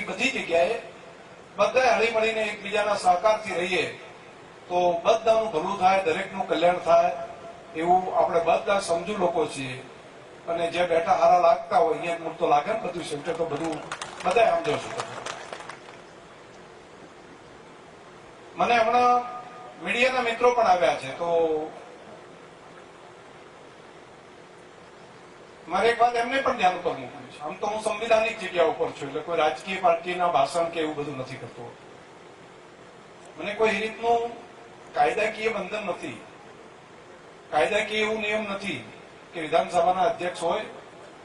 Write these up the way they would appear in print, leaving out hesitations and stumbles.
એવી બધી જગ્યાએ બધા હળીમળીને એકબીજાના સહકારથી રહીએ તો બધાનું ભલું થાય, દરેકનું કલ્યાણ થાય એવું આપણે બધા સમજુ લોકો છીએ. અને જે બેઠા હારા લાગતા હોય અહીંયા મૂળ તો લાગે ને બધું સેન્ટર તો બધું બધા સમજો છો. મને હમણાં મીડિયાના મિત્રો પણ આવ્યા છે તો મારે એક વાત એમને પણ ધ્યાન ઉપર મૂકવું છે. આમ તો હું સંવિધાનિક જગ્યા ઉપર છું એટલે કોઈ રાજકીય પાર્ટીના ભાષણ કે એવું બધું નથી કરતો. મને કોઈ રીતનું કાયદાકીય બંધન નથી, કાયદાકીય એવું નિયમ નથી કે વિધાનસભાના અધ્યક્ષ હોય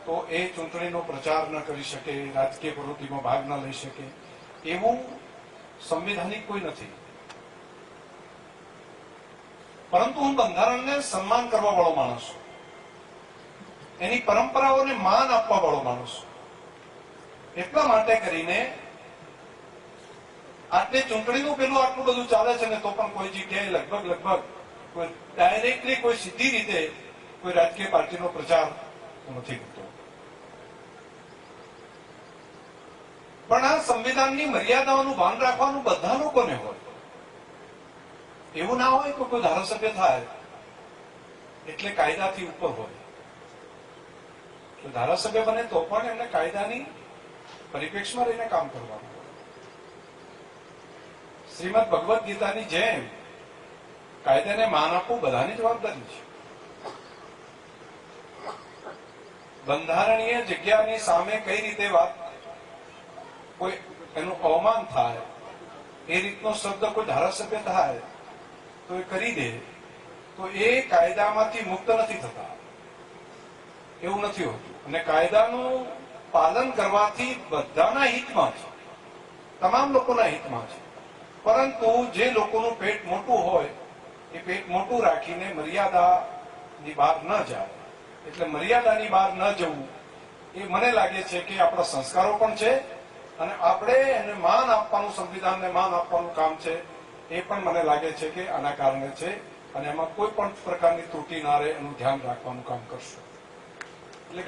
તો એ ચૂંટણીનો પ્રચાર ન કરી શકે, રાજકીય પ્રવૃત્તિમાં ભાગ ન લઈ શકે, એવું સંવિધાનિક કોઈ નથી. પરંતુ હું બંધારણને સન્માન કરવા વાળો માણસ છું, એની પરંપરાઓને માન આપવા વાળો માણસ છું. એટલા માટે કરીને આટલી ચૂંટણીનું પેલું આટલું બધું ચાલે છે ને તો પણ કોઈ જગ્યાએ લગભગ કોઈ ડાયરેક્ટલી કોઈ સીધી રીતે કોઈ રાજકીય પાર્ટીનો પ્રચાર નથી કરતો. પણ આ સંવિધાનની મર્યાદાઓનું ભાન રાખવાનું બધા લોકોને હોય. એવું ના હોય કે કોઈ ધારાસભ્ય થાય એટલે કાયદાથી ઉપર હોય. ધારાસભ્ય બને તો પણ એમને કાયદાની પરિપ્રેક્ષમાં રહીને કામ કરવાનું હોય. શ્રીમદ ભગવદ્ ગીતાની જેમ કાયદાને માન આપવું બધાની જવાબદારી છે. બંધારણીય જગ્યાની સામે કઈ રીતે વાત, કોઈ એનું અવમાન થાય એ રીતનો શબ્દ કોઈ ધારાસભ્ય થાય તો એ કરી દે તો એ કાયદામાંથી મુક્ત નથી થતા, એવું નથી હોતું. અને કાયદાનું પાલન કરવાથી બધાના હિતમાં છે, તમામ લોકોના હિતમાં છે. પરંતુ જે લોકોનું પેટ મોટું હોય એ પેટ મોટું રાખીને મર્યાદાની બહાર ન જાય. એટલે મર્યાદાની બહાર ન જવું એ મને લાગે છે કે આપણા સંસ્કારો પણ છે અને આપણે એને માન આપવાનું, સંવિધાનને માન આપવાનું કામ છે એ પણ મને લાગે છે કે આના કારણે છે. અને એમાં કોઈ પણ પ્રકારની ત્રુટિ ના રહે એનું ધ્યાન રાખવાનું કામ કરશું. એટલે